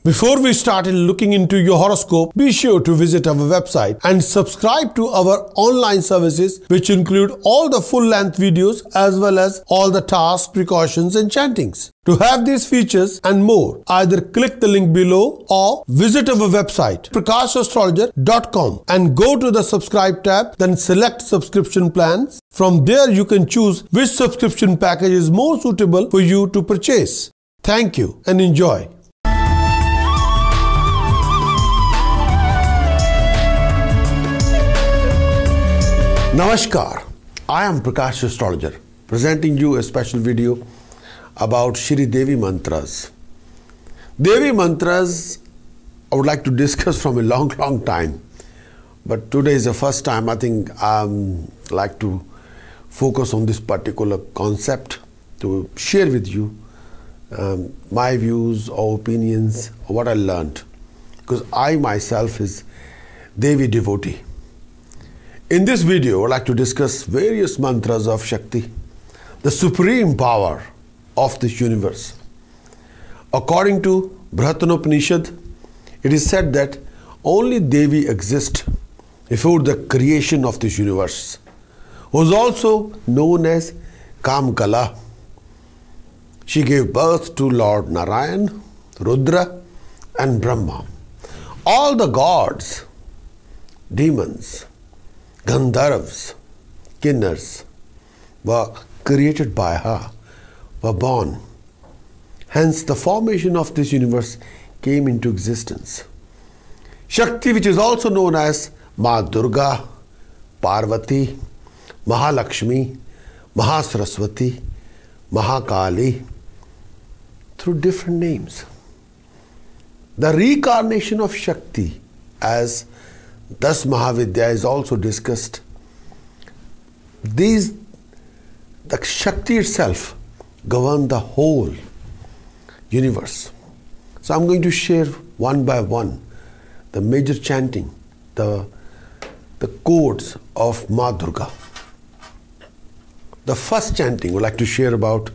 Before we start looking into your horoscope, be sure to visit our website and subscribe to our online services, which include all the full-length videos as well as all the tasks, precautions and chantings. To have these features and more, either click the link below or visit our website prakashastrologer.com and go to the subscribe tab, then select subscription plans. From there you can choose which subscription package is more suitable for you to purchase. Thank you and enjoy. Namaskar, I am Prakash Astrologer, presenting you a special video about Shri Devi Mantras. Devi Mantras I would like to discuss from a long time, but today is the first time I think I'd like to focus on this particular concept to share with you my views or opinions or what I learned, because I myself is Devi devotee. In this video, I would like to discuss various mantras of Shakti, the supreme power of this universe. According to Upanishad, it is said that only Devi exists before the creation of this universe, who is also known as Kamkala. She gave birth to Lord Narayan, Rudra and Brahma. All the gods, demons, Gandharvas, Kinnars were created by her, were born. Hence the formation of this universe came into existence. Shakti, which is also known as Ma Durga, Parvati, Mahalakshmi, Mahasaraswati, Mahakali, through different names. The reincarnation of Shakti as Das Mahavidya is also discussed. The Shakti itself governs the whole universe. So I'm going to share one by one the major chanting, the codes of Ma Durga. The first chanting I would like to share about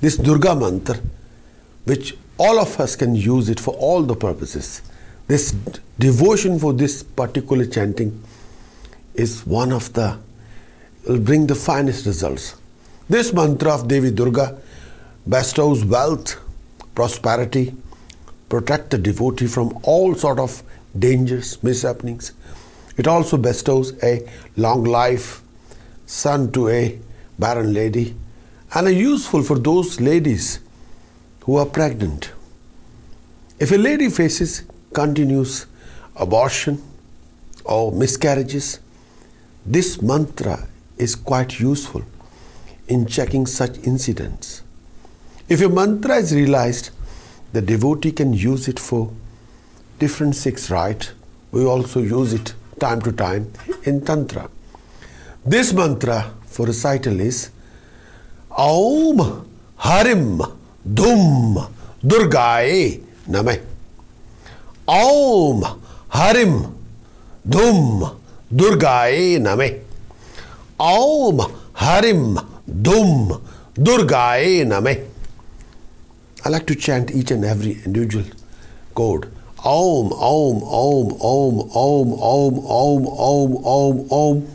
this Durga mantra, which all of us can use it for all the purposes. This devotion for this particular chanting is one of the, will bring the finest results. This mantra of Devi Durga bestows wealth, prosperity, protect the devotee from all sort of dangers, mishappenings. It also bestows a long life, son to a barren lady, and are useful for those ladies who are pregnant. If a lady faces continuous abortion or miscarriages, this mantra is quite useful in checking such incidents. If a mantra is realized, the devotee can use it for different sex rites. We also use it time to time in Tantra. This mantra for recital is Aum Harim Dhum Durgaye Namah. Aum Harim Dhum Durgaye Namah. Aum Harim Dhum Durgaye Namah. I like to chant each and every individual code. Aum, Aum, Aum, Aum, Aum, Aum, Aum, Aum, Aum, Aum.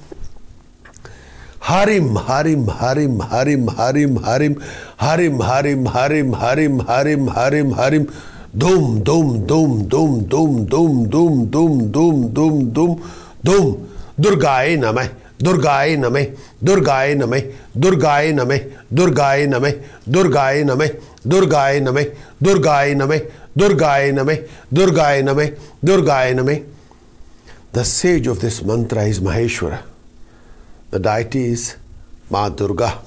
Harim, Harim, Harim, Harim, Harim, Harim, Harim, Harim, Harim, Harim, Harim, Harim, Harim. Dum, dum, dum, dum, dum, dum, dum, dum, dum, dum, dum, dum. Durgaye Namah, Durgaye Namah, Durgaye Namah, Durgaye Namah, Durgaye Namah, Durgaye Namah, Durgaye Namah, Durgaye Namah, Durgaye Namah, Durgaye Namah, Durgaye Namah. The sage of this mantra is Maheshwara. The deity is Ma Durga.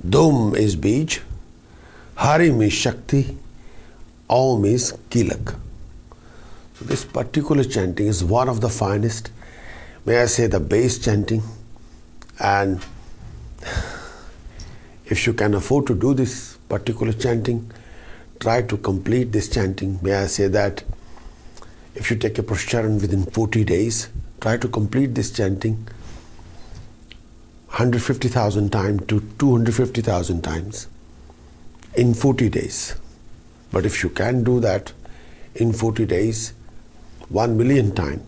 Dum is Bij, Harim is Shakti, Aum is Kilak. So this particular chanting is one of the finest, may I say the base chanting, and if you can afford to do this particular chanting, try to complete this chanting. May I say that if you take a Prascharan within 40 days, try to complete this chanting 150,000 times to 250,000 times in 40 days. But if you can do that, in 40 days, 1 million times,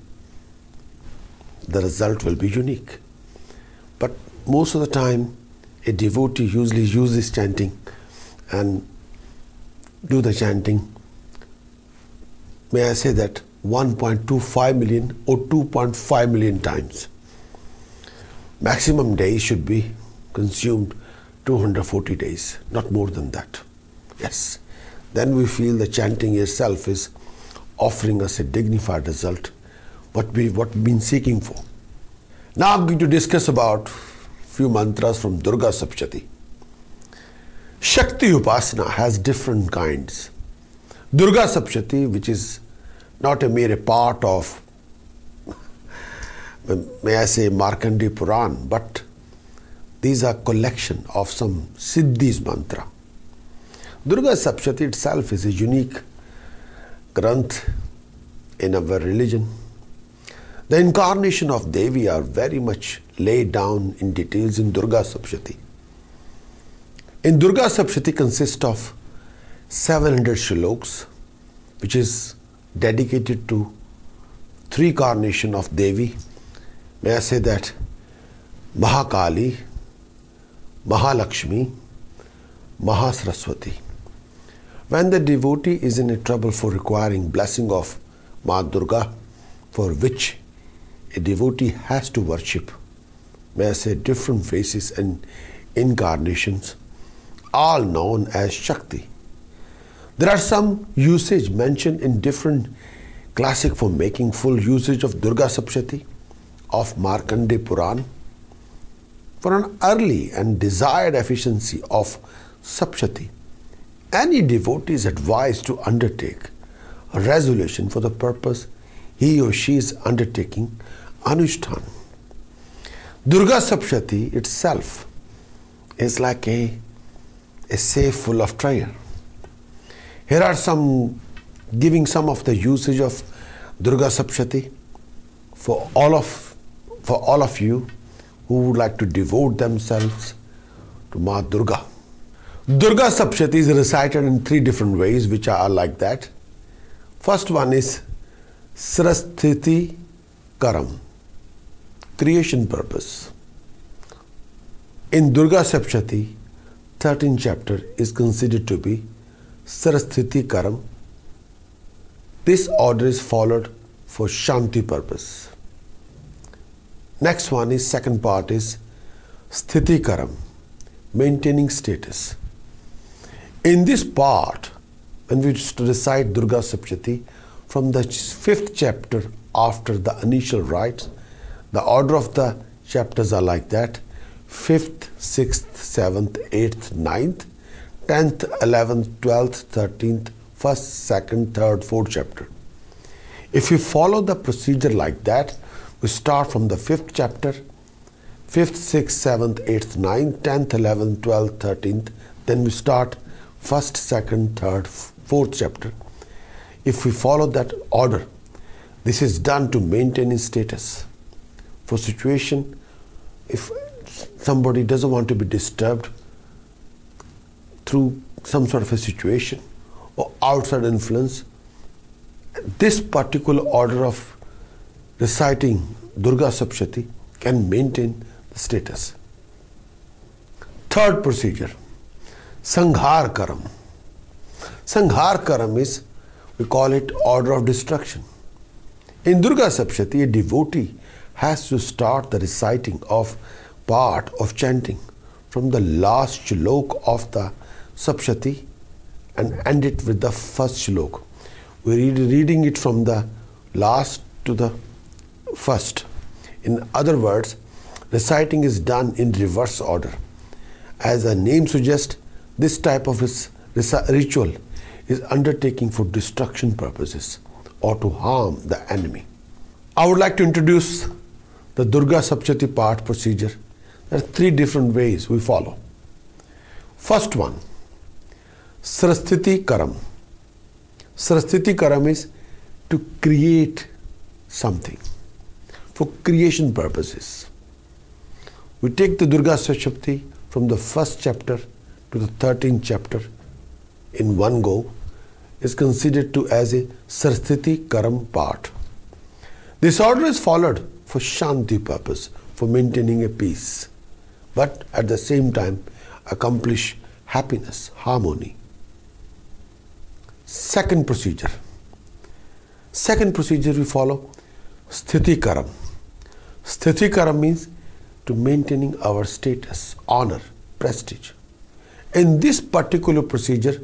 the result will be unique. But most of the time, a devotee usually uses chanting and do the chanting, may I say that 1.25 million or 2.5 million times. Maximum days should be consumed 240 days, not more than that. Yes, then we feel the chanting itself is offering us a dignified result, what we've been seeking for. Now I'm going to discuss about few mantras from Durga Saptati. Shakti Uppassna has different kinds. Durga Saptati, which is not a mere part of, may I say, Markandeya Puran, but these are collection of some Siddhis mantra. Durga Saptati itself is a unique granth in our religion. The incarnation of Devi are very much laid down in details in Durga Saptati. In Durga Saptati consists of 700 shlokas, which is dedicated to three carnations of Devi. May I say that Mahakali, Mahalakshmi, Mahasaraswati. When the devotee is in a trouble for requiring blessing of Ma Durga, for which a devotee has to worship, may I say, different faces and incarnations, all known as Shakti. There are some usage mentioned in different classic for making full usage of Durga Saptati of Markandeya Puran. For an early and desired efficiency of Saptati, any devotee is advised to undertake a resolution for the purpose he or she is undertaking Anushtan. Durga Saptati itself is like a safe full of treasure. Here are giving some of the usage of Durga Saptati for all of you who would like to devote themselves to Ma Durga. Durga Saptati is recited in three different ways, which are like that. First one is Sarasthiti Karam, creation purpose. In Durga Saptati, 13th chapter is considered to be Sarasthiti Karam. This order is followed for Shanti purpose. Next one is, second part is Sthiti Karam, maintaining status. In this part, when we recite Durga Saptati from the 5th chapter after the initial rites, the order of the chapters are like that: 5th, 6th, 7th, 8th, 9th, 10th, 11th, 12th, 13th, 1st, 2nd, 3rd, 4th chapter. If we follow the procedure like that, we start from the 5th chapter, 5th, 6th, 7th, 8th, 9th, 10th, 11th, 12th, 13th, then we start 1st, 2nd, 3rd, 4th chapter. If we follow that order, this is done to maintain his status. For situation, if somebody doesn't want to be disturbed through some sort of a situation or outside influence, this particular order of reciting Durga Saptati can maintain the status. Third procedure, Sanghar Karam. Sanghar Karam is, we call it order of destruction. In Durga Saptati, a devotee has to start the reciting of part of chanting from the last shlok of the Saptati and end it with the first shlok. We're reading it from the last to the first. In other words, reciting is done in reverse order. As the name suggests, this type of ritual is undertaken for destruction purposes or to harm the enemy. I would like to introduce the Durga Saptati part procedure. There are three different ways we follow. First one, Sarasthiti Karam. Sarasthiti Karam is to create something for creation purposes. We take the Durga Saptati from the 1st chapter to the 13th chapter in one go. is considered to as a Sarthiti Karam part. This order is followed for Shanti purpose, for maintaining a peace, but at the same time accomplish happiness, harmony. Second procedure we follow Sthiti Karam. Sthiti Karam means to maintaining our status, honor, prestige. In this particular procedure,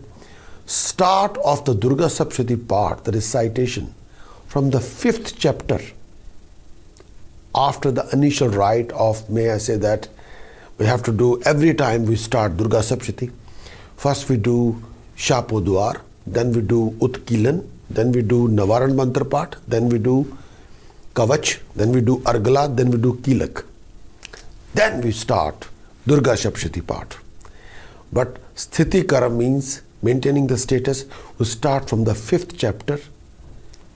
start of the Durga Saptashti part, the recitation from the 5th chapter, after the initial rite of, may I say that, we have to do every time we start Durga Saptashti. First we do Shapodwar, then we do Utkilan, then we do Navaran Mantra part, then we do Kavach, then we do Argala, then we do Kilak. Then we start Durga Saptashti part. But Sthiti Karam means maintaining the status. We start from the 5th chapter,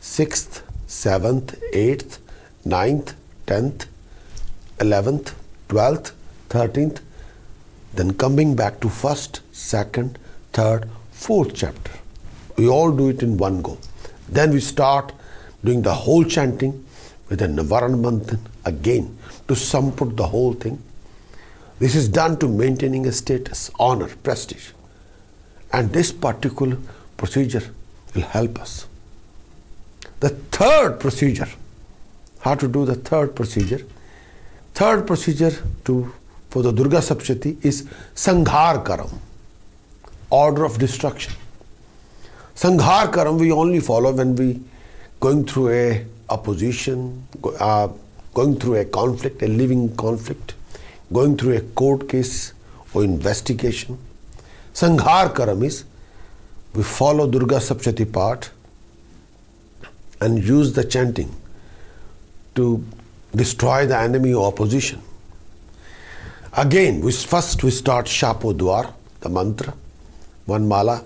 6th, 7th, 8th, 9th, 10th, 11th, 12th, 13th, then coming back to 1st, 2nd, 3rd, 4th chapter. We all do it in one go. Then we start doing the whole chanting with a Navaran Mantra again to sum up the whole thing. This is done to maintaining a status, honor, prestige. And this particular procedure will help us. The third procedure, how to do the third procedure? Third procedure for the Durga Saptashti is Sanghar Karam, order of destruction. Sanghar Karam we only follow when we going through a opposition, going through a conflict, a living conflict, going through a court case or investigation. Sanghar Karam is we follow Durga Saptashti part and use the chanting to destroy the enemy or opposition. Again, first we start Shapodwar, the mantra, 1 mala,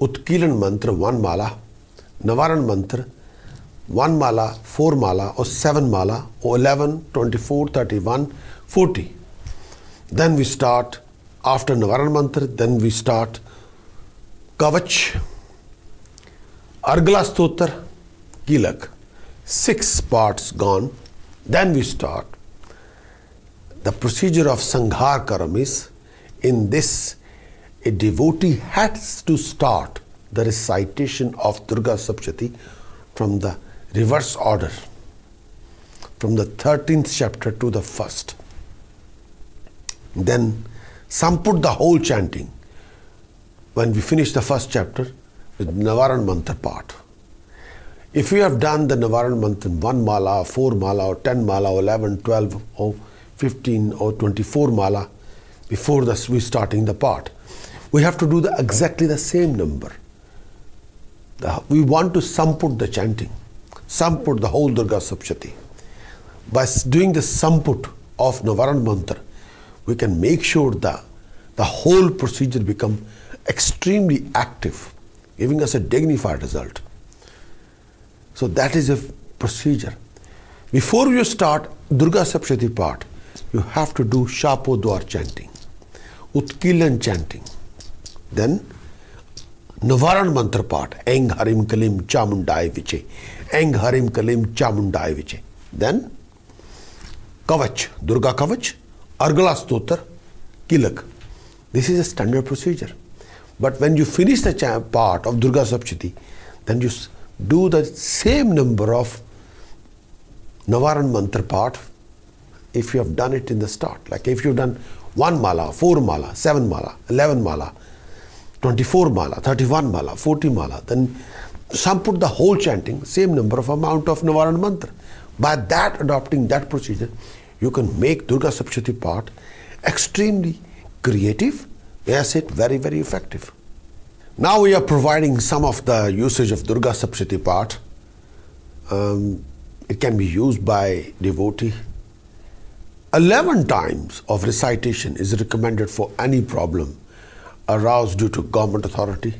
Utkilan mantra, 1 mala, Navaran mantra, 1 mala, 4 mala or 7 mala or 11, 24, 31, 40. Then we start, after Navaran mantra, then we start Kavach, Argala Stotra, Kilak. 6 parts gone. Then we start. The procedure of Sanghar Karam is, in this, a devotee has to start the recitation of Durga Saptashti from the reverse order, from the 13th chapter to the 1st. Then samput the whole chanting when we finish the 1st chapter with Navaran Mantra part. If we have done the Navaran Mantra 1 mala, 4 mala, or 10 mala, or 11, 12, or 15, or 24 mala before we starting the part, we have to do exactly the same number. We want to samput the chanting, samput the whole Durga Saptashti. By doing the samput of Navaran Mantra, we can make sure that the whole procedure become extremely active, giving us a dignified result. So that is a procedure. Before you start Durga Saptashti part, you have to do Shapodwar chanting, Utkilan chanting, then Navaran Mantra part, Eng Harim Kalim Chamundai Viche, Eng Harim Kalim Chamundai Viche. Then Kavach, Durga Kavach, Argala Stotra, Kilak. This is a standard procedure. But when you finish the part of Durga Saptashti, then you do the same number of Navaran Mantra part if you have done it in the start. Like if you have done 1 mala, 4 mala, 7 mala, 11 mala, 24 mala, 31 mala, 40 mala, then samput the whole chanting, same number of amount of Navaran Mantra. By that, adopting that procedure, you can make Durga Saptashti part extremely creative, may I say it, very, very effective. Now we are providing some of the usage of Durga Saptashti part. It can be used by devotee. 11 times of recitation is recommended for any problem aroused due to government authority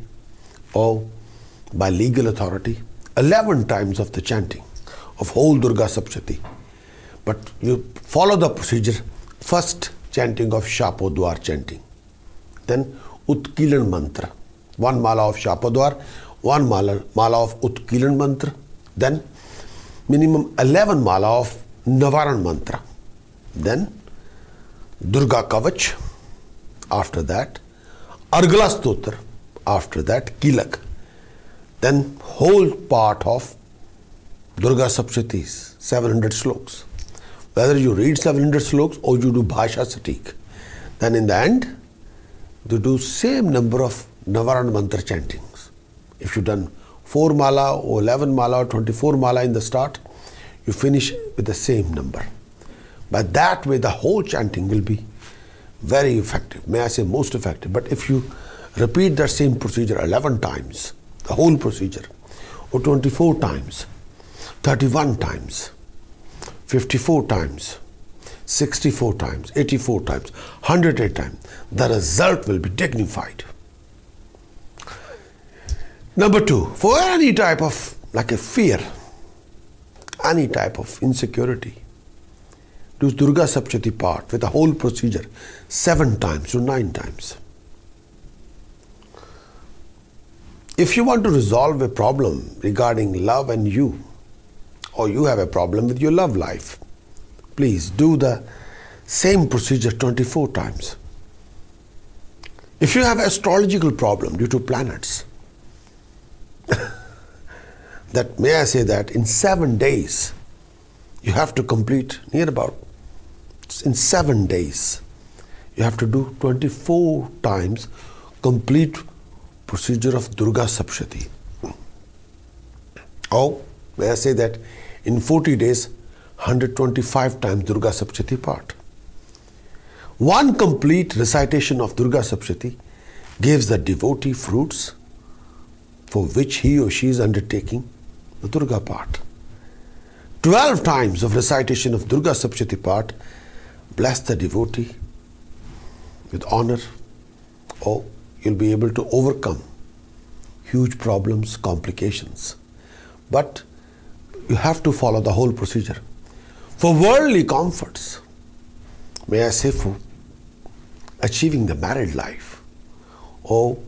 or by legal authority. 11 times of the chanting of whole Durga Saptashti. But you follow the procedure. First chanting of Shapodwar chanting. Then Utkilan mantra. 1 mala of Shapodwar, 1 mala of Utkilan mantra, then minimum 11 mala of Navaran mantra, then Durga Kavach, after that Argala Stotra, after that Kilak, then whole part of Durga Sapshatis, 700 sloks. Whether you read 700 sloks or you do Bhasha Satik, then in the end you do same number of Navaran mantra chantings. If you done 4 mala or 11 mala or 24 mala in the start, you finish with the same number. By that way the whole chanting will be very effective, may I say most effective. But if you repeat that same procedure 11 times, the whole procedure, or 24 times, 31 times, 54 times, 64 times, 84 times, 108 times, the result will be dignified. Number 2, for any type of like a fear, any type of insecurity, do Durga Sapchati part with the whole procedure 7 times to 9 times. If you want to resolve a problem regarding love and you, or you have a problem with your love life, please do the same procedure 24 times. If you have astrological problem due to planets, that may I say that in 7 days you have to complete near about, in 7 days you have to do 24 times complete procedure of Durga Sapshati. Or may I say that in 40 days 125 times Durga Sapshati part. One complete recitation of Durga Sapshati gives the devotee fruits for which he or she is undertaking the Durga part. 12 times of recitation of Durga Sapshati part bless the devotee with honor, or you'll be able to overcome huge problems, complications. But you have to follow the whole procedure. For worldly comforts, may I say for achieving the married life, or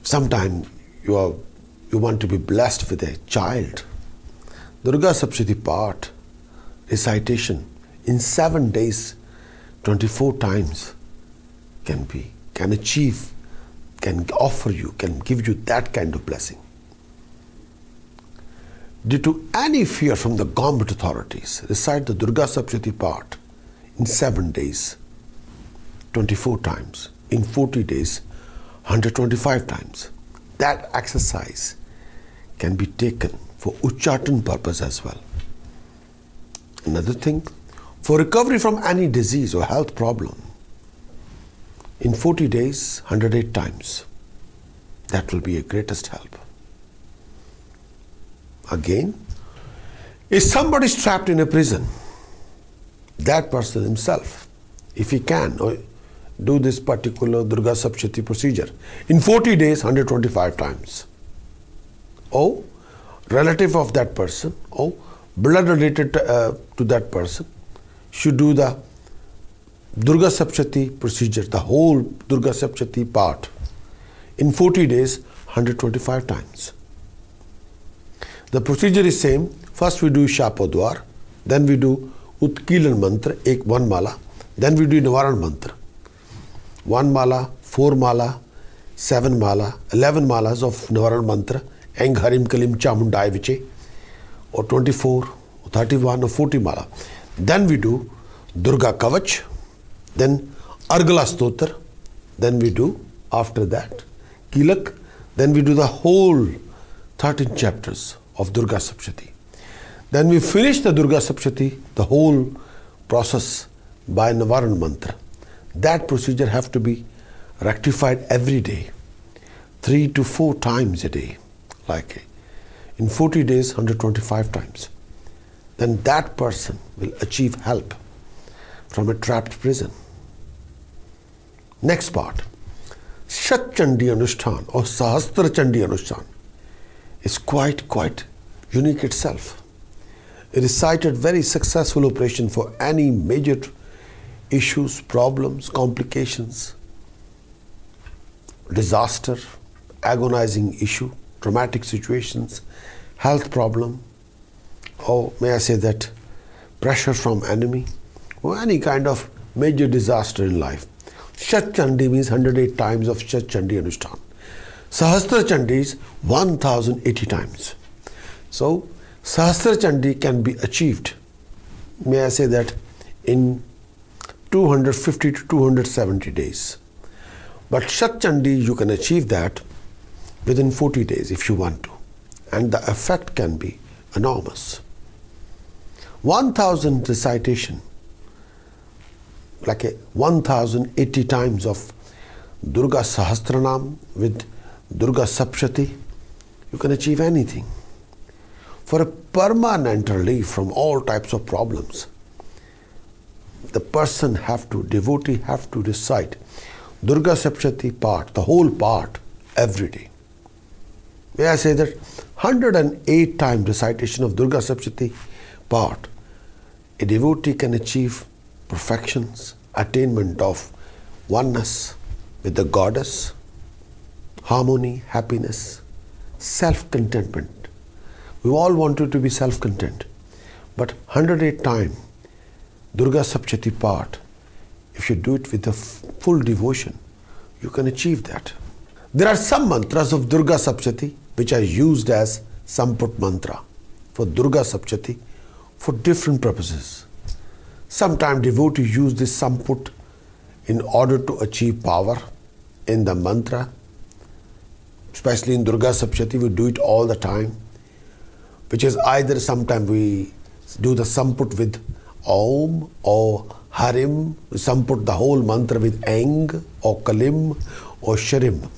sometime you want to be blessed with a child, Durga Sapshati part recitation in 7 days 24 times can achieve, can offer you, can give you that kind of blessing. Due to any fear from the government authorities, recite the Durga Sapshati part in 7 days 24 times, in 40 days 125 times. That exercise can be taken for Uchchatan purpose as well. Another thing, for recovery from any disease or health problem, in 40 days 108 times, that will be a greatest help. Again, if somebody is trapped in a prison, that person himself, if he can, or do this particular Durga Sapshati procedure in 40 days 125 times. Or relative of that person, or blood related to that person should do the Durga Sapshati procedure, the whole Durga Sapshati part in 40 days 125 times. The procedure is same. First we do Shapodwar, then we do Utkilan mantra, 1 mala, then we do Navaran mantra. 1 mala, 4 mala, 7 mala, 11 malas of Navaran mantra, Eng Harim Kalim Chamundai Viche, or 24, 31 or 40 mala. Then we do Durga Kavach, then Argala Stotra, then we do after that Kilak, then we do the whole 13 chapters of Durga Sapshati. Then we finish the Durga Sapshati, the whole process by Navaran mantra. That procedure have to be rectified every day, 3 to 4 times a day, like in 40 days 125 times. Then that person will achieve help from a trapped prison. Next part, Shat Chandi Anushthan or Sahastra Chandi Anushthan is quite unique itself. It is cited very successful operation for any major issues, problems, complications, disaster, agonizing issue, traumatic situations, health problem, or may I say that pressure from enemy, or any kind of major disaster in life. Shat Chandi means 108 times of Shat Chandi Anushthan. Sahasra Chandi is 1080 times. So, Sahasra Chandi can be achieved, may I say that, in 250 to 270 days. But Shat Chandi, you can achieve that within 40 days if you want to. And the effect can be enormous. 1000 recitation, like a 1080 times of Durga Sahasranam with Durga Sapshati, you can achieve anything. For a permanent relief from all types of problems, the person devotee have to recite Durga Sapshati part, the whole part, every day. May I say that 108 times recitation of Durga Sapshati part, a devotee can achieve perfections, attainment of oneness with the goddess, harmony, happiness, self-contentment. We all wanted to be self-content, but 108 times Durga Sapshati part, if you do it with a full devotion, you can achieve that. There are some mantras of Durga Sapshati which are used as Samput mantra for Durga Sapshati for different purposes. Sometimes devotees use this Samput in order to achieve power in the mantra. Especially in Durga Sapshati, we do it all the time, which is either sometimes we do the Samput with Om or Harim, we Samput the whole mantra with Eng or Kalim or Sharim.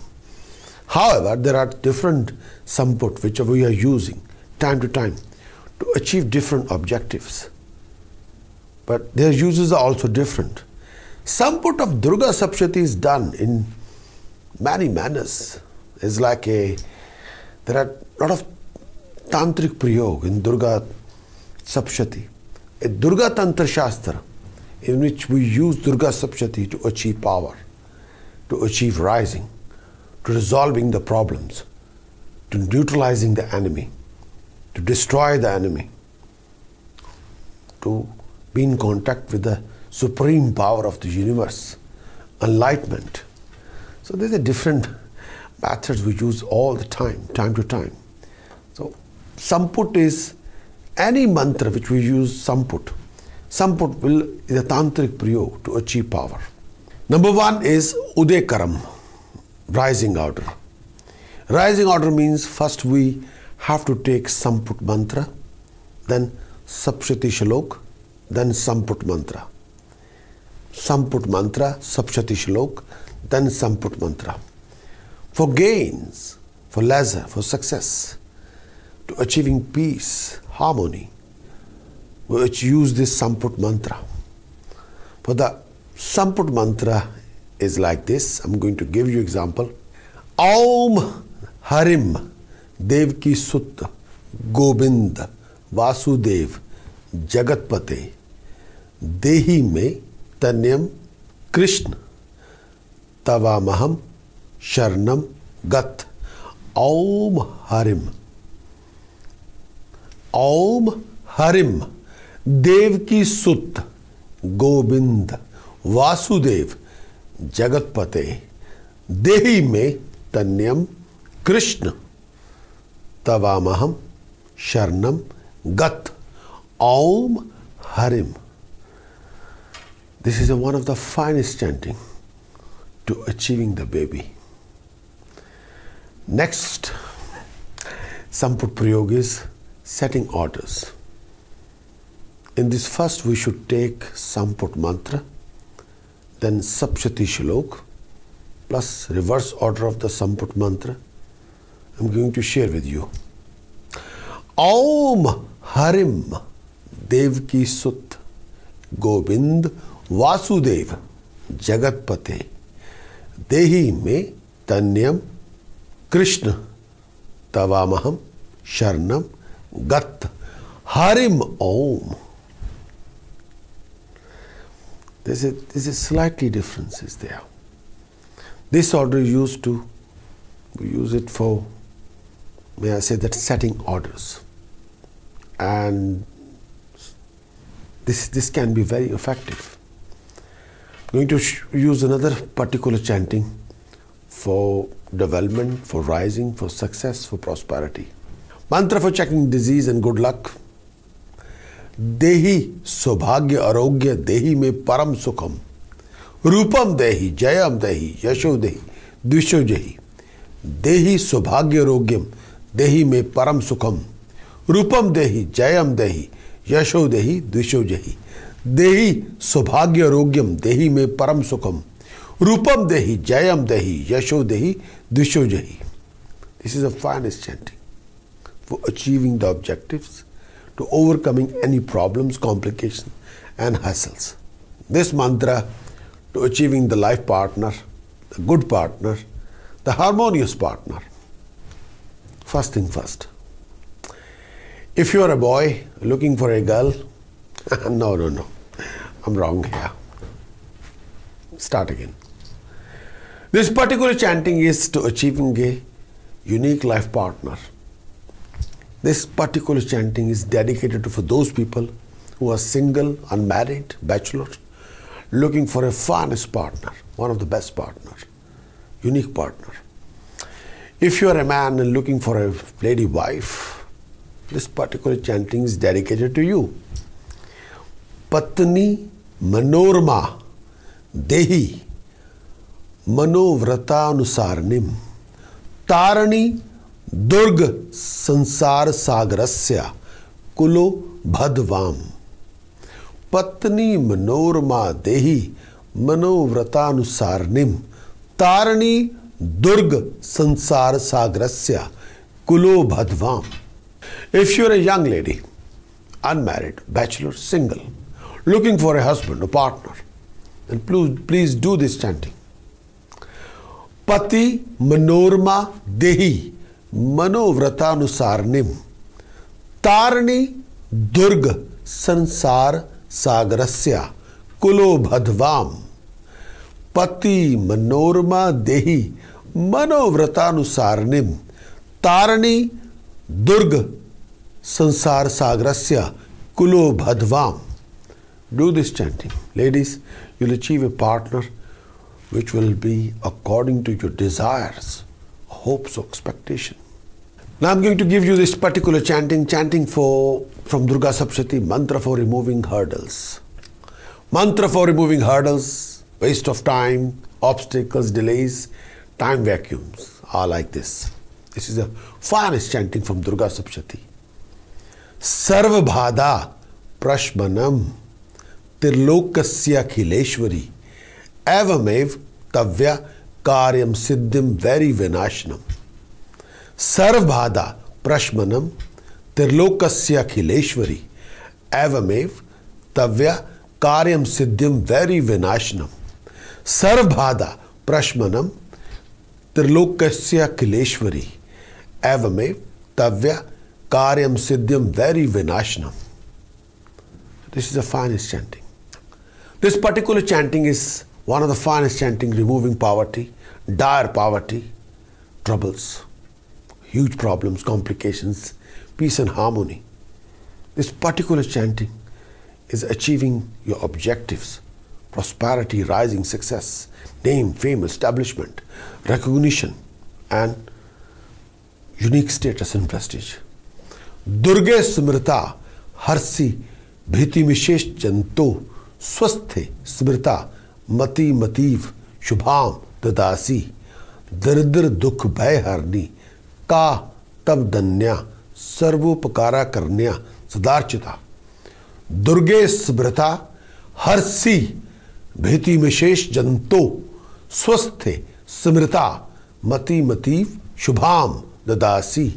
However, there are different Samput which we are using time to time to achieve different objectives. But their uses are also different. Samput of Durga Sapshati is done in many manners. It's like there are a lot of tantric prayog in Durga Sapshati. A Durga Tantra Shastra in which we use Durga Sapshati to achieve power, to achieve rising, to resolving the problems, to neutralizing the enemy, to destroy the enemy, to be in contact with the supreme power of the universe, enlightenment. So there's a different methods we use all the time to time. So Samput is any mantra which we use Samput. Samput is a tantric prayog to achieve power. Number one is Udekaram, rising order. Rising order means first we have to take Samput mantra, then Sapshati Shalok, then Samput mantra. Samput mantra, Sapshati Shalok, then Samput mantra. For gains, for leisure, for success, to achieving peace, harmony, we use this Samput mantra. For the Samput mantra is like this. I'm going to give you example. Aum Harim Devki Sut Gobind Vasudev Jagatpate Dehi me Tanyam Krishna Tavamaham Sharnam Gat. Aum Harim. Aum Harim Devki Sut Gobind Vasudev Jagatpate Dehi me Tanyam Krishna Tavamaham Sharnam Gat. Aum Harim. This is one of the finest chanting to achieving the baby. Next Samput Prayog is setting orders. In this first we should take Samput mantra, then Sapshati Shalok, plus reverse order of the Samput mantra. I'm going to share with you. Aum Harim Devki Sut Gobind Vasudev Jagatpate Dehi me Tanyam Krishna Tavamaham Sharnam Gat. Harim Om. There's a slightly difference is there. This order is used to We use it for, may I say that, setting orders. And this can be very effective. I'm going to use another particular chanting for development, for rising, for success, for prosperity. Mantra for checking disease and good luck. Dehi sobhagya arogya dehi me param sukham. Rupam dehi jayam dehi yasho dehi dvisho dehi. Dehi sobhagya arogyam dehi me param sukham. Rupam dehi jayam dehi yasho dehi dvisho dehi. Dehi sobhagya arogyam dehi me param sukham. Rupam dehi jayam dehi yasho dehi dvisho dehi. This is the finest chanting for achieving the objectives, to overcoming any problems, complications and hassles. This mantra to achieving the life partner, the good partner, the harmonious partner. First thing first. If you are a boy looking for a girl, no, I'm wrong here. Start again. This particular chanting is to achieving a unique life partner. This particular chanting is dedicated for those people who are single, unmarried, bachelor, looking for a finest partner, one of the best partners, unique partner. If you are a man and looking for a lady wife, this particular chanting is dedicated to you. Patni manorma dehi manovratanusaarnim tarani Durga sansar sagarasya kulo bhadvam. Patni manorma dehi manovratanusaarnim tarani Durga sansar sagarasya kulo bhadvam. If you are a young lady, unmarried, bachelor, single, looking for a husband, a partner, then please do this chanting. Pati manorma dehi manovratanusaarnim tarani Durga sansar sagarasya kulo bhadvam. Pati manorma dehi manovratanusaarnim tarani Durga sansar sagarasya kulo bhadvam. Do this chanting. Ladies, you'll achieve a partner which will be according to your desires, hopes, or expectation. Now I'm going to give you this particular chanting from Durga Saptati, mantra for removing hurdles. Mantra for removing hurdles, waste of time, obstacles, delays, time vacuums are like this. This is the finest chanting from Durga Saptati. Sarva bhada prashmanam tirlokasya khileshwari evamev tavya karyam siddhim very vinashanam. Sarvbhada prashmanam tirlokasya khileshwari evamev tavya karyam siddhim very vinashanam. Sarvbhada prashmanam tirlokasya khileshwari evamev tavya karyam siddhim very vinashanam. This is the finest chanting. This particular chanting is one of the finest chanting removing poverty, dire poverty, troubles, huge problems, complications, peace and harmony. This particular chanting is achieving your objectives, prosperity, rising, success, name, fame, establishment, recognition and unique status and prestige. Durga smrita harsi bhriti mishesh janto swasthe smrita mati mativ shubham dadasi daridr dukh bhay harni ka tab danya sarvopakara karnya sadarchita. Durga smrita harsi bhriti mishesh janto swasthe smrita mati mativ shubham dadasi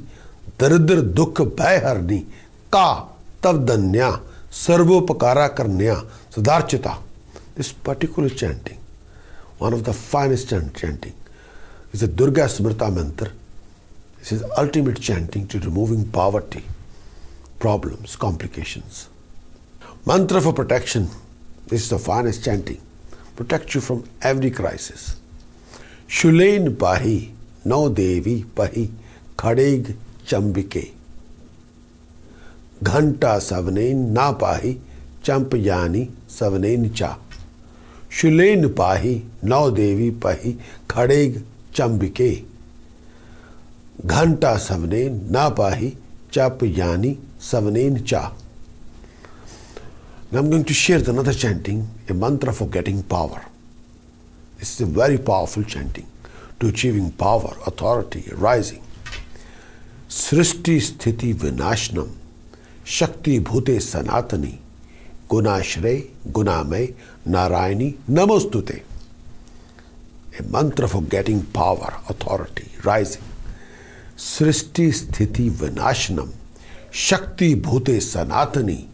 daridr dukh bhay harni ka tab danya sarvopakara karnya sadarchita. This particular chanting, one of the finest chanting, is the Durga Smrita mantra. This is ultimate chanting to removing poverty, problems, complications. Mantra for protection. This is the finest chanting. Protect you from every crisis. Shulain pahi नौ देवी पही खड़ेग चंबिके घंटा सवनेन ना पाही चंप यानी सवनेन चा शुलेन पाही नौ देवी पही खड़ेग चंबिके घंटा सवनेन ना पाही चंप यानी सवनेन चा. Now I'm going to share another chanting, a mantra for getting power. This is a very powerful chanting to achieving power, authority, rising. Srishti sthiti vinashnam shakti bhute sanatani gunashray gunamay narayani namostute. A mantra for getting power, authority, rising. Srishti sthiti vinashnam shakti bhute sanatani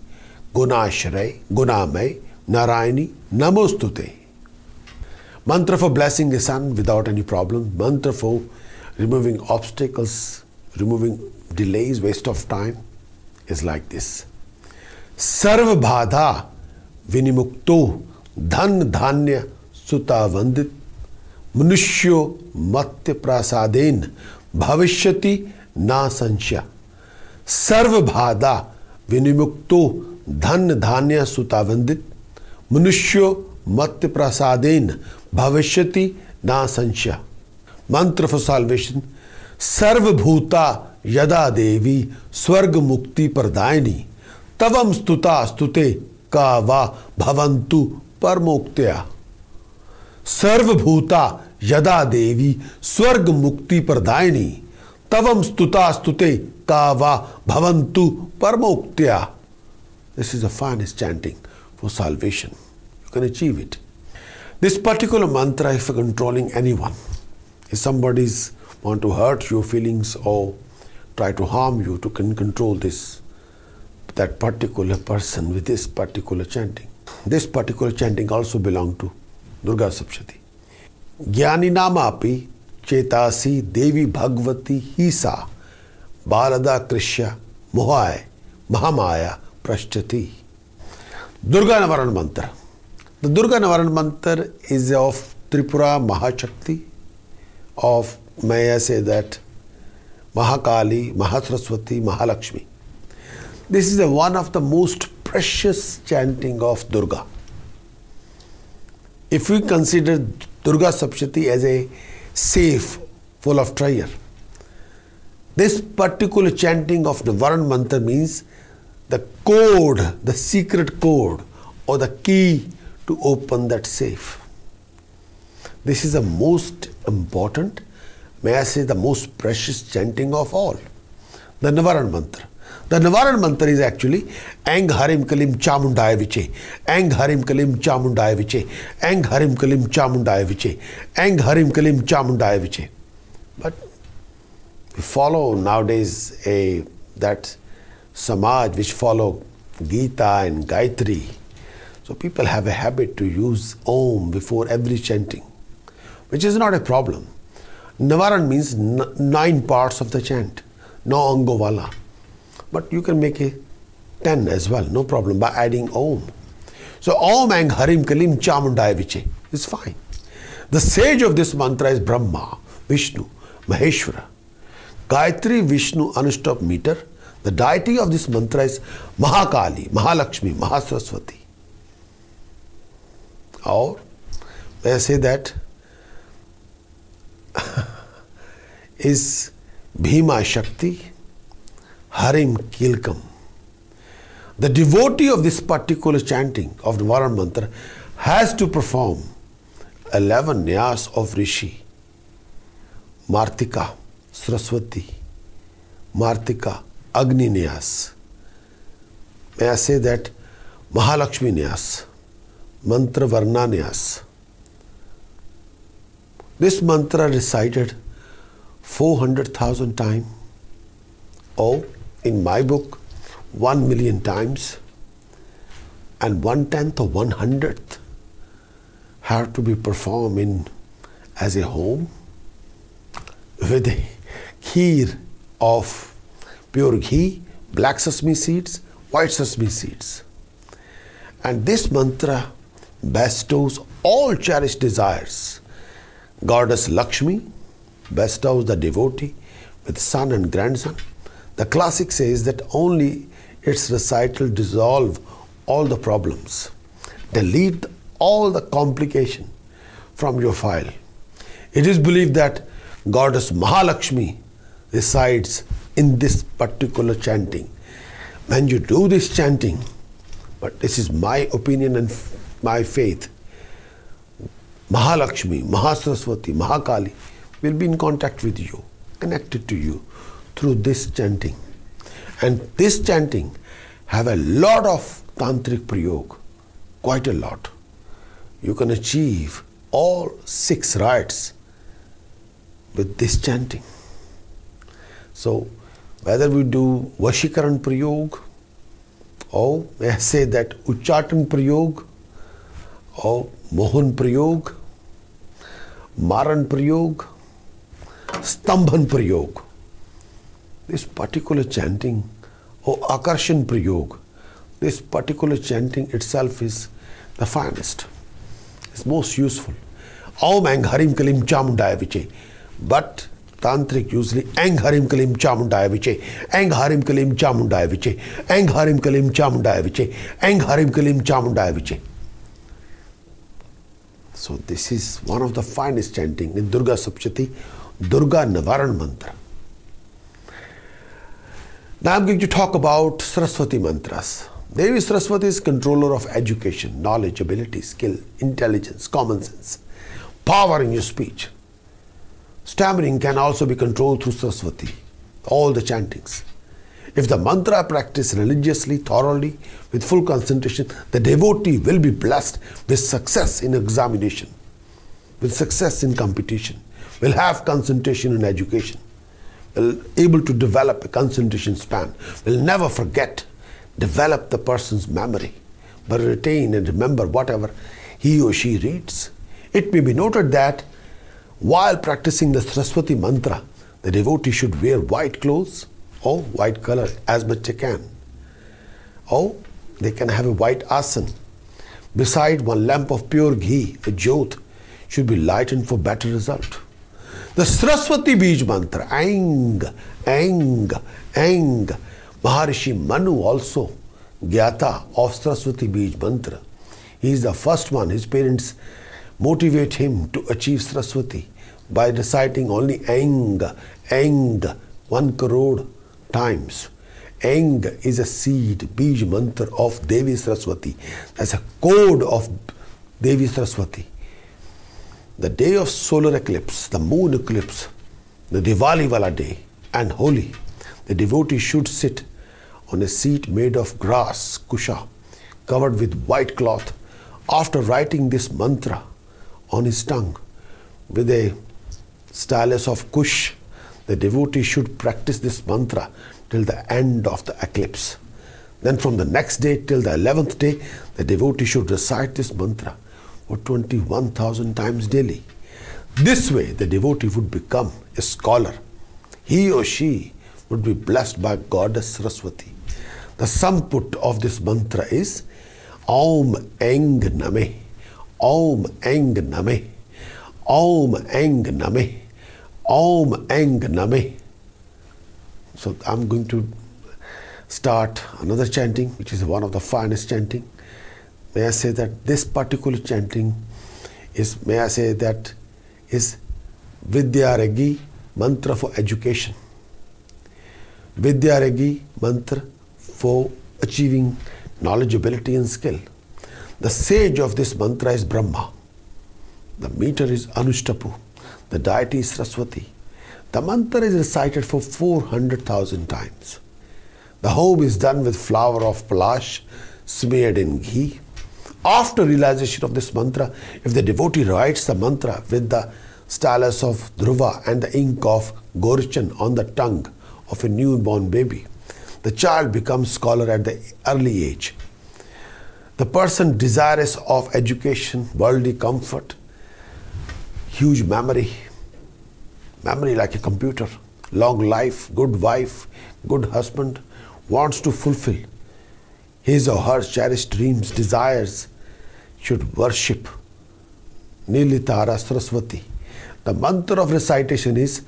gunashray gunamay narayani namostute. Mantra for blessing a son without any problem. Mantra for removing obstacles, removing delays, waste of time is like this. Sarva bhadha vinimukto dhan dhanya suta vandit manushyo matya prasaden bhavishyati na sanshya. Sarva bhadha vinimukto dhan dhanya suta vandit manushyo matya prasaden bhavishyati na sanshya. Mantra for salvation. Sarva bhuta yada devi swarg mukti pardayani tavam stuta stute kava bhavantu parmoktya. Sarva bhuta yada devi swarg mukti pardayani tavam stuta stute kava bhavantu parmoktya. This is the finest chanting for salvation. You can achieve it. This particular mantra, if you're controlling anyone, if somebody's want to hurt your feelings or try to harm you, to control that particular person with this particular chanting. This particular chanting also belongs to Durga Sapshati. Jnani namapi chetasi devi bhagavati hisa balada krishya mohaya mahamaya prashtati. Durga Navaran Mantra. The Durga Navaran Mantra is of Tripura Mahashakti, of, may I say that, Mahakali, Mahasaraswati, Mahalakshmi. This is one of the most precious chanting of Durga. If we consider Durga Sapshati as a safe full of treasure, this particular chanting of the Varan Mantra means the code, the secret code or the key to open that safe. This is the most important, may I say the most precious chanting of all, the Navaran Mantra. The Navaran Mantra is actually Ang Harim Kalim Chamundaya Viche, Ang Harim Kalim Chamundaya Viche, Ang Harim Kalim Chamundaya Viche, Ang Harim Kalim Chamundaya Viche. But we follow nowadays that Samaj which follow Gita and Gayatri. So people have a habit to use Om before every chanting, which is not a problem. Navaran means 9 parts of the chant, no Angovala. But you can make it 10 as well, no problem, by adding Om. So Om Ang Harim Kalim Chamundaya Viche is fine. The sage of this mantra is Brahma, Vishnu, Maheshwara. Gayatri, Vishnu, Anustap meter. The deity of this mantra is Mahakali, Mahalakshmi, Mahasaraswati. Or may I say that is Bhima Shakti, Harim Kilkam. The devotee of this particular chanting of the Varan Mantra has to perform 11 Nyas of Rishi, Martika, Saraswati, Martika, Agni Nyas. May I say that Mahalakshmi Nyas, Mantra Varna Nyas. This mantra recited 400,000 times, or in my book 1,000,000 times, and 1/10 or 1/100th have to be performed as a home with a kheer of pure ghee, black sesame seeds, white sesame seeds. And this mantra bestows all cherished desires. Goddess Lakshmi, bestows the devotee with son and grandson. The classic says that only its recital dissolve all the problems, delete all the complication from your file. It is believed that Goddess Mahalakshmi resides in this particular chanting. When you do this chanting, but this is my opinion and my faith, Mahalakshmi, Mahasaraswati, Mahakali will be in contact with you, connected to you through this chanting. And this chanting have a lot of tantric prayog, quite a lot. You can achieve all 6 rights with this chanting. So whether we do Vashikaran prayog, or may I say that Uchchatan prayog, or Mohan prayog, Maran prayog, Stambhan prayog, this particular chanting, or Akarshan prayog, this particular chanting itself is the finest. It's most useful. Om Ang Harim Kalim Chamundaya Viche. But Tantric usually Ang Harim Kalim Chamundaya Viche, Ang Harim Kalim Chamundaya Viche, Ang Harim Kalim Chamundaya Viche, Ang Harim Kalim Chamundaya Viche. So this is one of the finest chanting in Durga Sapchati, Durga Navaran Mantra. Now I'm going to talk about Saraswati mantras. Devi Saraswati is controller of education, knowledge, ability, skill, intelligence, common sense, power in your speech. Stammering can also be controlled through Saraswati, all the chantings. If the mantra practiced religiously, thoroughly, with full concentration, the devotee will be blessed with success in examination, with success in competition, will have concentration in education, will able to develop a concentration span, will never forget, develop the person's memory, but retain and remember whatever he or she reads. It may be noted that while practicing the Saraswati mantra, the devotee should wear white clothes or white color as much they can. Or they can have a white asan. Beside one lamp of pure ghee, a jyot, should be lightened for better result. The Saraswati Bij mantra, Ang, Ang, Ang. Maharishi Manu also, Gyata of Saraswati Bij mantra. He is the first one. His parents motivate him to achieve Saraswati by reciting only Ang, Ang, 1 crore times. Ang is a seed, Bij mantra of Devi Saraswati. That's a code of Devi Saraswati. The day of solar eclipse, the moon eclipse, the Diwali wala day and Holi, the devotee should sit on a seat made of grass, kusha, covered with white cloth. After writing this mantra on his tongue with a stylus of kush, the devotee should practice this mantra till the end of the eclipse. Then from the next day till the 11th day, the devotee should recite this mantra for 21,000 times daily. This way, the devotee would become a scholar. He or she would be blessed by Goddess Saraswati. The samput of this mantra is Om Ang Name, Om Ang Name, Om Ang Name, Om Ang Name. So I'm going to start another chanting, which is one of the finest chanting. May I say that this particular chanting is, may I say that, is Vidyaragi mantra for education. Vidyaragi mantra for achieving knowledge, ability and skill. The sage of this mantra is Brahma. The meter is Anushtapu. The deity is Saraswati. The mantra is recited for 400,000 times. The home is done with flour of palash smeared in ghee. After realization of this mantra, if the devotee writes the mantra with the stylus of Dhruva and the ink of Gorchan on the tongue of a newborn baby, the child becomes scholar at the early age. The person desirous of education, worldly comfort, huge memory like a computer, long life, good wife, good husband, wants to fulfill his or her cherished dreams, desires, should worship Nilitara Saraswati. The mantra of recitation is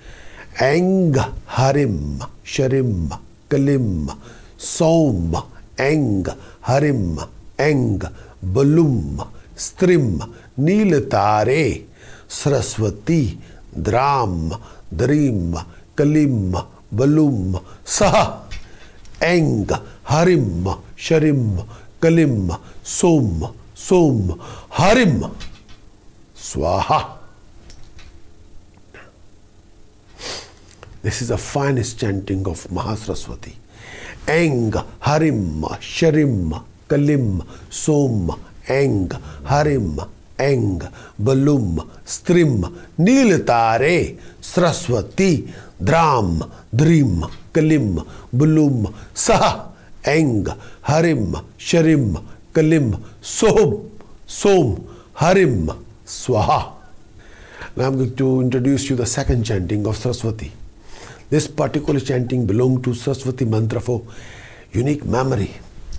Eng Harim Sharim Kalim Som Eng Harim Eng Balum Strim Nilatare Saraswati Dram Drim Kalim Balum Saha Eng Harim Sharim Kalim Som Harim Swaha. This is the finest chanting of Mahasaraswati. Eng Harim Sharim Kalim Som Eng Harim Eng Balum Strim Nilatare Saraswati Dram Drim Kalim Balum Saha Eng Harim Sharim Kalim Som Harim Swaha. Now I am going to introduce you the second chanting of Saraswati. This particular chanting belongs to Saraswati mantra for unique memory.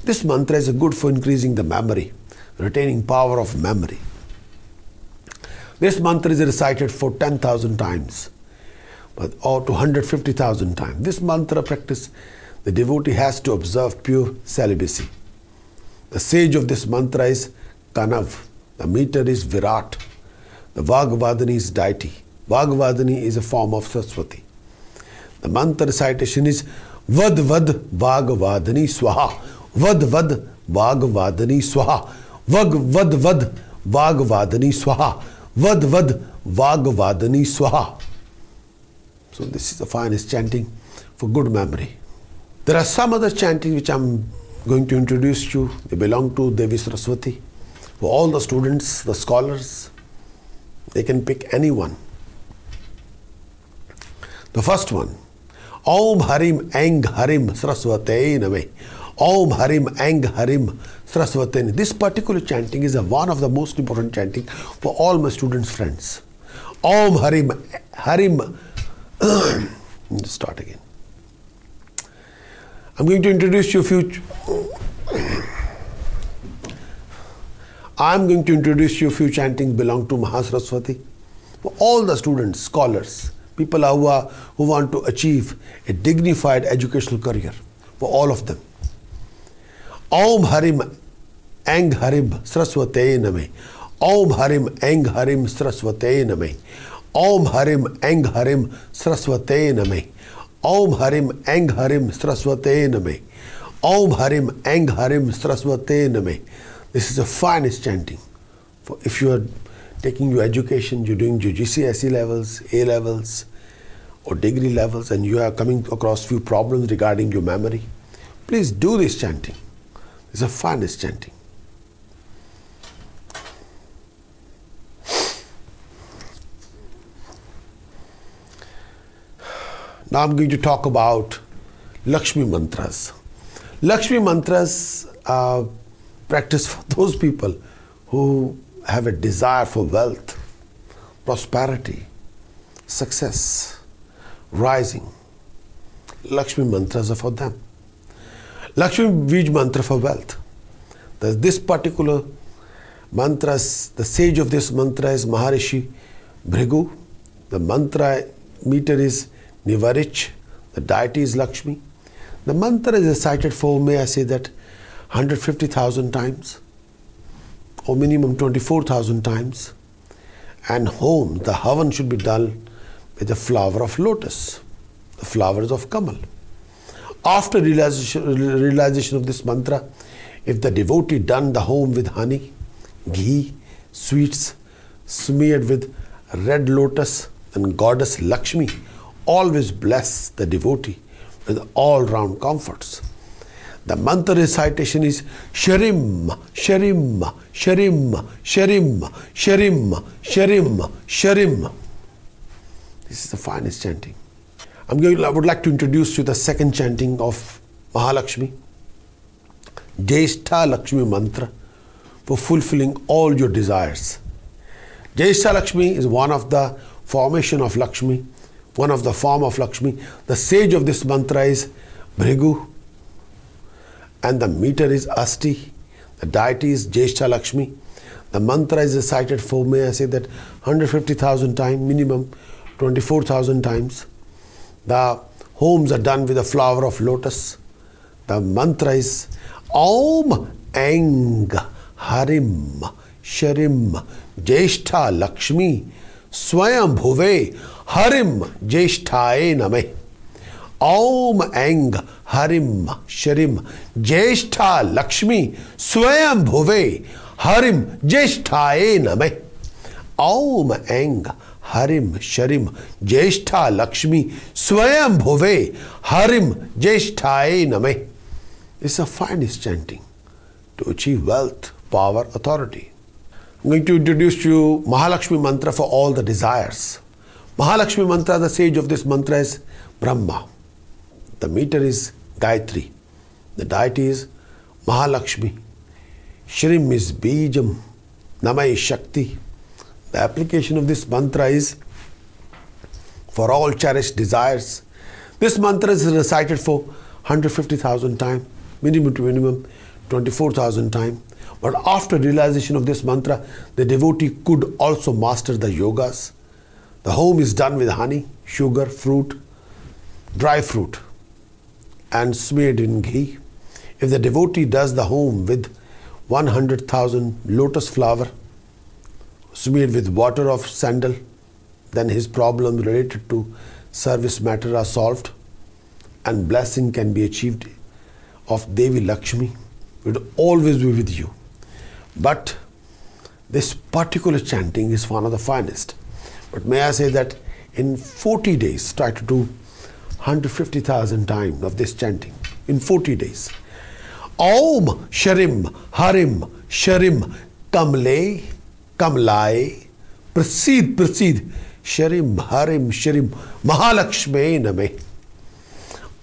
This mantra is good for increasing the memory, retaining power of memory. This mantra is recited for 10,000 times or to 150,000 times. This mantra practice, the devotee has to observe pure celibacy. The sage of this mantra is Kanav. The meter is Virat. The Vagvadani is deity. Vagvadani is a form of Saraswati. The mantra recitation is Vad Vad Vagvadani Swaha. Vad Vad Vagvadani Swaha. Vad Vad Vagvadani Swaha. Vad Vad Vagvadani Swaha. So this is the finest chanting for good memory. There are some other chanting which I am going to introduce you. They belong to Devi Saraswati. For all the students, the scholars, they can pick any one. The first one, Om Harim Eng Harim Saraswate Name. Om Harim Eng Harim Saraswate Name. This particular chanting is one of the most important chanting for all my students' friends. Om Harim Harim. Start again. I'm going to introduce you a few. I'm going to introduce you a few chantings belong to Mahasaraswati. For all the students, scholars, people who want to achieve a dignified educational career, for all of them. Om Harim Eng Harim Saraswate Name. Om Harim Eng Harim Saraswate Name. Om Harim Eng Harim Saraswate Name. Om Harim Eng Harim Saraswate Name. Om Harim Eng Harim Saraswate Name. This is the finest chanting. For if you are taking your education, you're doing your GCSE levels, A levels, or degree levels, and you are coming across few problems regarding your memory, please do this chanting. It's the finest chanting. Now I'm going to talk about Lakshmi mantras. Lakshmi mantras are practiced for those people who have a desire for wealth, prosperity, success, rising. Lakshmi mantras are for them. Lakshmi Bij mantra for wealth. This particular mantras, the sage of this mantra is Maharishi Bhrigu. The mantra meter is Nivarich. The deity is Lakshmi. The mantra is recited for, may I say that, 150,000 times or minimum 24,000 times. And home, the havan should be done with the flower of lotus, the flowers of Kamal. After realization of this mantra, if the devotee done the home with honey, ghee, sweets, smeared with red lotus, then goddess Lakshmi always bless the devotee with all-round comforts. The mantra recitation is Sharim, Sharim, Sharim, Sharim, Sharim, Sharim, Sharim. This is the finest chanting. I would like to introduce you the second chanting of Mahalakshmi, Jyeshtha Lakshmi mantra, for fulfilling all your desires. Jyeshtha Lakshmi is one of the formation of Lakshmi, one of the form of Lakshmi. The sage of this mantra is Bhrigu, and the meter is Asti. The deity is Jyeshtha Lakshmi. The mantra is recited for, may I say that, 150,000 times, minimum 24,000 times. The homes are done with a flower of lotus. The mantra is Om Eng Harim Sharim Jeshtha Lakshmi Swayam Bhuve Harim Jeshthaye Name. Om Eng Harim Sharim Jeshtha Lakshmi Swayam Bhuve Harim Jeshthaye Name. Om Eng Harim Sharim Jeshtha Lakshmi Swayam Bhuve Harim Jeshthaye Name. It's a finest chanting to achieve wealth, power, authority. I'm going to introduce you Mahalakshmi mantra for all the desires. Mahalakshmi mantra, the sage of this mantra is Brahma. The meter is Gayatri. The deity is Mahalakshmi. Shrim is Bijam. Nama is Shakti. The application of this mantra is for all cherished desires. This mantra is recited for 150,000 times, minimum to minimum 24,000 times. But after realization of this mantra, the devotee could also master the yogas. The home is done with honey, sugar, fruit, dry fruit, and smeared in ghee. If the devotee does the home with 100,000 lotus flower smeared with water of sandal, then his problems related to service matter are solved and blessing can be achieved of Devi Lakshmi will always be with you. But this particular chanting is one of the finest. But may I say that in 40 days, try to do 150,000 times of this chanting in 40 days. Om Sharim Harim Sharim Kamle Kamlaye Prasid Prasid Sharim Harim Sharim Mahalakshmi Name.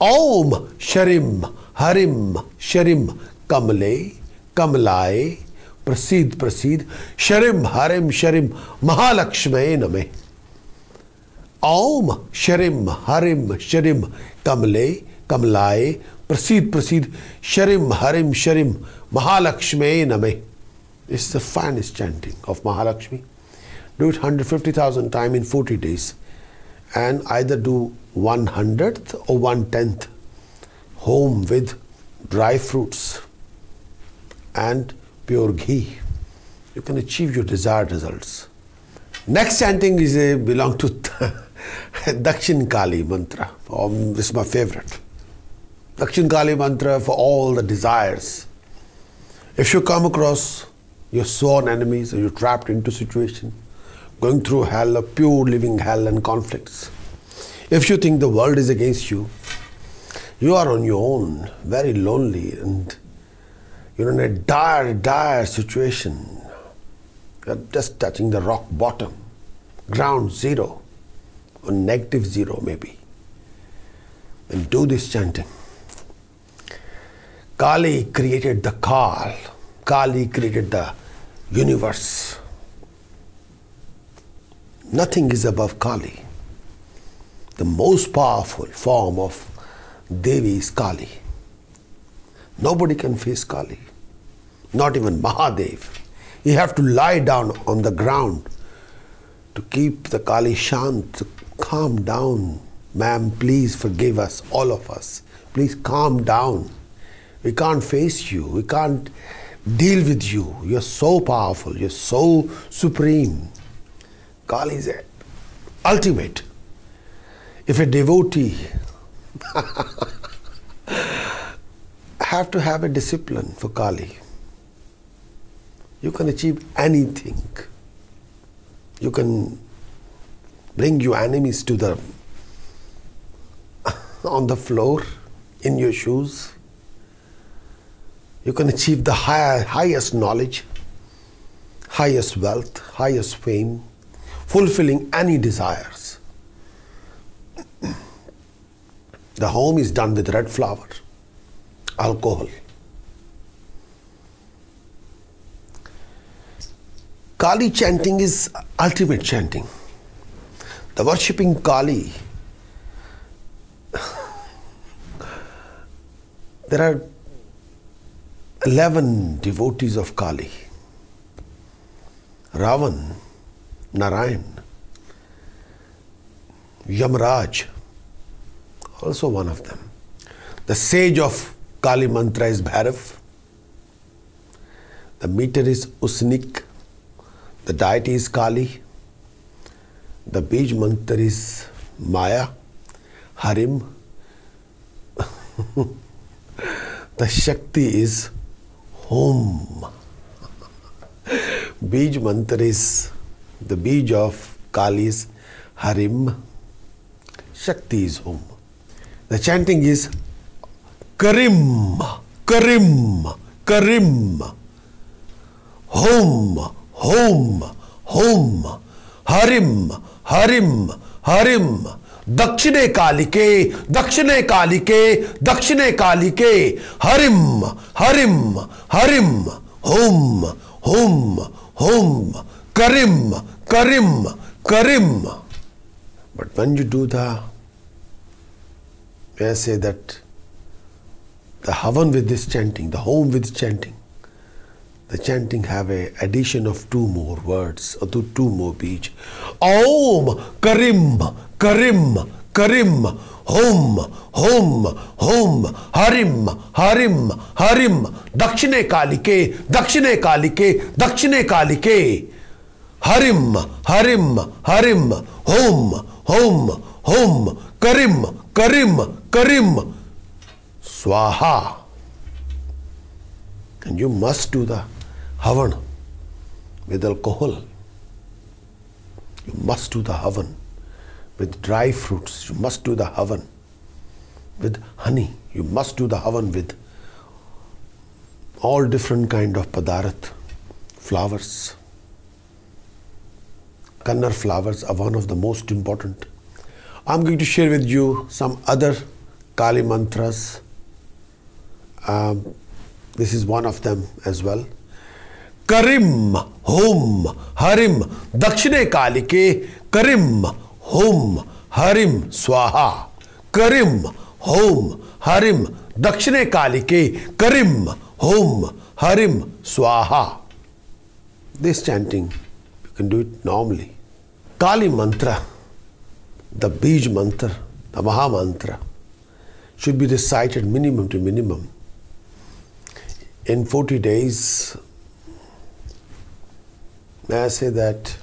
Om Sharim Harim Sharim Kamle Kamlaye Prasid Prasid Sharim Harim Sharim Mahalakshmi Name. Om Sharim Harim Sharim Kamle Kamlaye Prasid Prasid Sharim Harim Sharim Mahalakshmi Name. This is the finest chanting of Mahalakshmi. Do it 150,000 times in 40 days and either do 1/100th or 1/10th home with dry fruits and pure ghee. You can achieve your desired results. Next chanting is belong to Dakshin Kali mantra. This is my favorite. Dakshin Kali mantra for all the desires. If you come across your sworn enemies or you're trapped into situation, going through hell, a pure living hell and conflicts. If you think the world is against you, you are on your own, very lonely, and you're in a dire situation. You're just touching the rock bottom, ground zero, or -0 maybe. Then do this chanting. Kali created the Kal. Kali created the universe. Nothing is above Kali. The most powerful form of Devi is Kali. Nobody can face Kali. Not even Mahadev. You have to lie down on the ground to keep the Kali shant. Calm down. Ma'am, please forgive us, all of us. Please calm down. We can't face you. We can't deal with you. You're so powerful. You're so supreme. Kali is ultimate. If a devotee have to have a discipline for Kali, you can achieve anything. You can bring your enemies to the on the floor in your shoes. You can achieve the highest knowledge, highest wealth, highest fame, fulfilling any desires. The home is done with red flower, alcohol. Kali chanting is ultimate chanting. The worshipping Kali, there are 11 devotees of Kali. Ravan, Narayan, Yamraj, also one of them. The sage of Kali mantra is Bhairav. The meter is Usnik. The deity is Kali. The Bij mantra is Maya, Harim. The Shakti is Hom. Bij mantra is the Bij of Kali is Harim. Shakti is Hom. The chanting is Karim, Karim, Karim. Hom, Hom, Hom. Harim, Harim, Harim. Dakshine Kalike, Dakshine Kalike, Dakshine Kalike. Harim, Harim, Harim. Hom, Hom, Hom. Karim, Karim, Karim. But when you do may I say that the Havan with this chanting, the Home with chanting, the chanting have a addition of 2 more words or 2 more beach. Om, Karim, Karim, Karim. Hom, Hom, Hom. Harim, Harim, Harim. Dakshine Kalike, Dakshine Kalike, Dakshine Kalike. Harim, Harim, Harim. Hom, Hom, Hom. Karim, Karim, Karim. Swaha. And you must do the Havan with alcohol. You must do the Havan with dry fruits. You must do the Havan with honey. You must do the Havan with all different kind of Padarat, flowers. Kannar flowers are one of the most important. I'm going to share with you some other Kali mantras. This is one of them as well. Karim, Hom, Harim. Dakshine Kalike, Karim, Hom, Harim, Swaha. Karim, Hom, Harim. Dakshine Kalike, Karim, Hom, Harim, Swaha. This chanting, you can do it normally. Kali mantra, the Bij mantra, the Maha mantra, should be recited minimum to minimum in 40 days. May I say that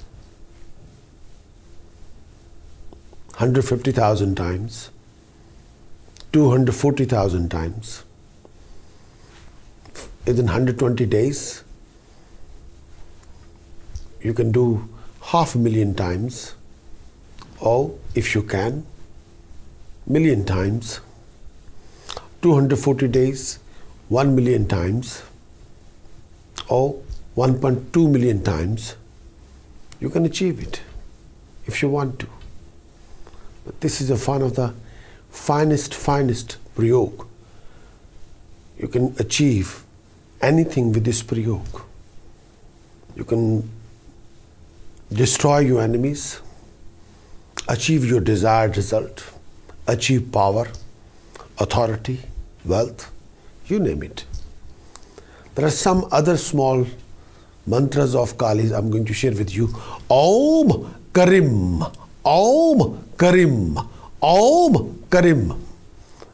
150,000 times, 240,000 times, within 120 days, you can do 500,000 times, or if you can, 1,000,000 times, 240 days, 1,000,000 times, or 1.2 million times. You can achieve it if you want to. But this is one of the finest prayog. You can achieve anything with this prayog. You can destroy your enemies, achieve your desired result, achieve power, authority, wealth, you name it. There are some other small mantras of Kali's I'm going to share with you. Om Karim, Om Karim, Om Karim.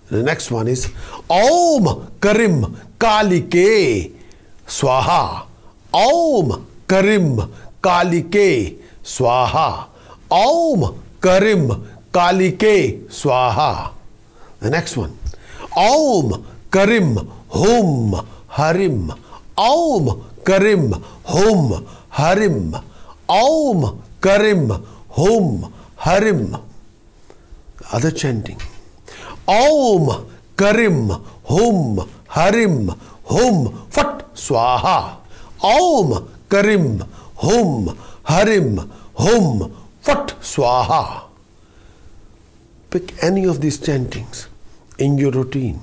The next one is Om Karim Kalike Swaha. Om Karim Kalike Swaha. Om Karim Kalike Swaha. The next one. Om Karim Hom Harim. Om Karim Hom Harim. Om Karim Hom Harim. Other chanting. Om Karim Hom Harim. Hom Fat Swaha. Om Karim Hom Harim. Hom Fat Swaha. Pick any of these chantings in your routine.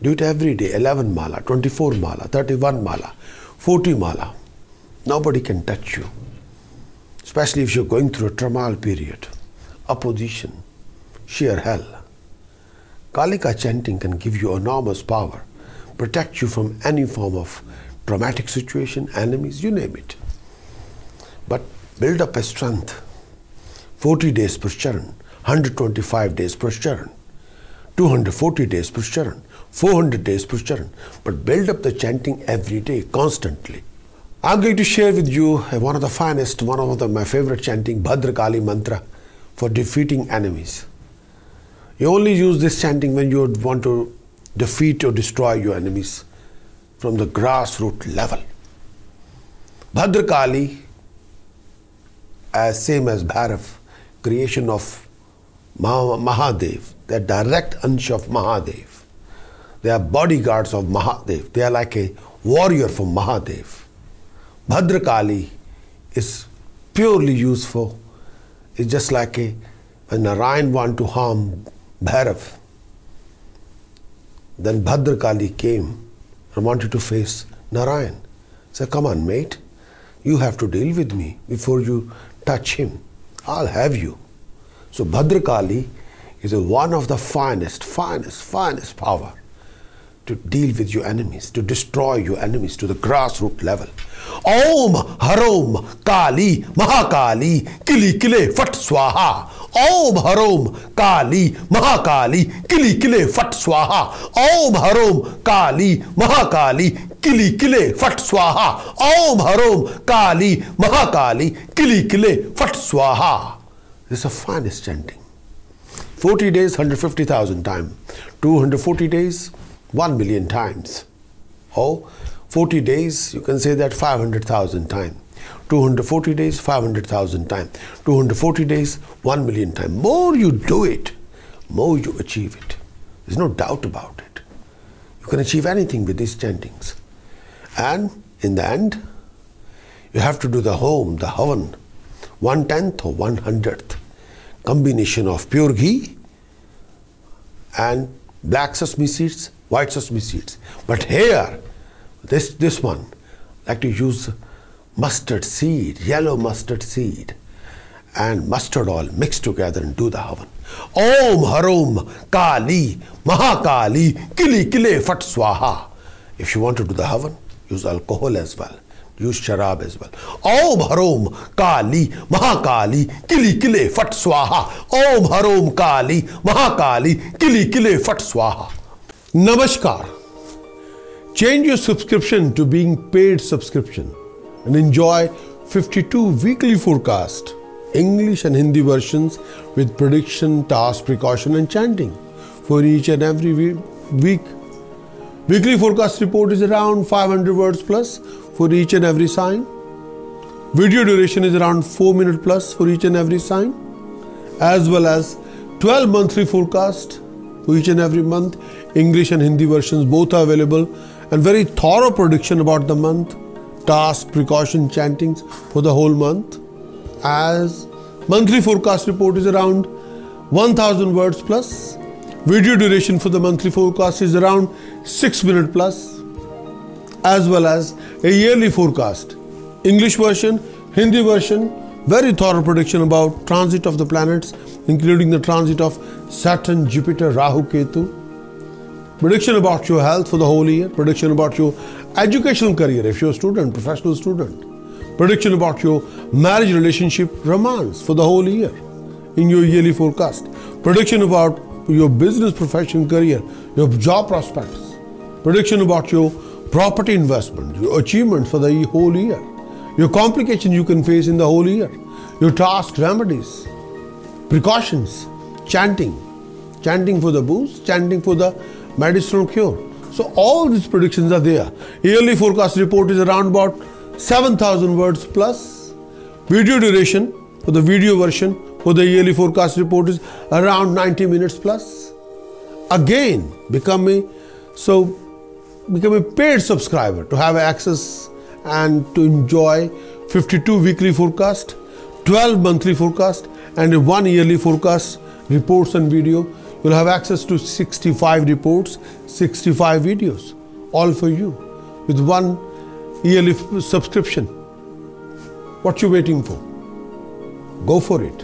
Do it every day. 11 mala, 24 mala, 31 mala, 40 mala. Nobody can touch you. Especially if you're going through a turmoil period, opposition, sheer hell. Kalika chanting can give you enormous power, protect you from any form of traumatic situation, enemies, you name it. but build up a strength. 40 days Pushcharan, 125 days Pushcharan, 240 days Pushcharan, 400 days Pushcharan, but build up the chanting every day, constantly. I'm going to share with you one of the finest, my favorite chanting, Bhadrakali mantra for defeating enemies. You only use this chanting when you want to defeat or destroy your enemies from the grassroots level. Bhadrakali, as same as Bhairav, creation of Mahadev, the direct ansh of Mahadev. They are bodyguards of Mahadev. They are like a warrior for Mahadev. Bhadrakali is purely useful. It's just like when Narayan want to harm Bhairav. Then Bhadrakali came and wanted to face Narayan. Said, come on, mate. You have to deal with me before you touch him. I'll have you. So Bhadrakali is one of the finest power to deal with your enemies, to destroy your enemies to the grassroots level. Om Harom Kali Mahakali Kili Kile Fat Swaha. Om Harom Kali Mahakali Kili Kile Fat Swaha. Om Harom Kali Mahakali Kili Kile Fat Swaha. Om Harom Kali Mahakali Kili Kile Fat Swaha. This is the finest chanting. 40 days, 150,000 times. 240 days, 1 million times. Or 40 days, you can say that 500,000 times. 240 days, 500,000 times. 240 days, 1 million times. More you do it, more you achieve it. There's no doubt about it. You can achieve anything with these chantings. And in the end, you have to do the home, the havan, 1/10 or 1/100th. Combination of pure ghee and black sesame seeds, white sesame seeds. But here, this one, like to use mustard seed, yellow mustard seed, and mustard oil mixed together and do the havan. Om Harom Kali Mahakali Kili Kile Fat Swaha. If you want to do the havan, use alcohol as well. Use sharab as well. Om Harom Kali Mahakali Kili Kile Fat Swaha. Om Harom Kali Mahakali Kili Kile Fat Swaha. Namaskar. Change your subscription to being paid subscription and enjoy 52 weekly forecast, English and Hindi versions with prediction, task, precaution and chanting for each and every week. Weekly forecast report is around 500 words plus for each and every sign. Video duration is around 4 minutes plus for each and every sign, as well as 12 monthly forecast for each and every month. English and Hindi versions both are available, and very thorough prediction about the month, task, precaution, chantings for the whole month. As monthly forecast report is around 1000 words plus. Video duration for the monthly forecast is around 6 minutes plus, as well as a yearly forecast, English version, Hindi version, very thorough prediction about transit of the planets, including the transit of Saturn, Jupiter, Rahu, Ketu, prediction about your health for the whole year, prediction about your educational career if you're a student, professional student, prediction about your marriage, relationship, romance for the whole year in your yearly forecast, prediction about your business, profession, career, your job prospects, prediction about your property investment, your achievements for the whole year, your complications you can face in the whole year, your task, remedies, precautions, chanting for the boost, chanting for the medicinal cure. So all these predictions are there. Yearly forecast report is around about 7,000 words plus. Video duration for the video version for the yearly forecast report is around 90 minutes plus. Again, become a paid subscriber to have access and to enjoy 52 weekly forecast, 12 monthly forecast and 1 yearly forecast reports and video. You'll have access to 65 reports, 65 videos, all for you with 1 yearly subscription. What you waiting for? Go for it.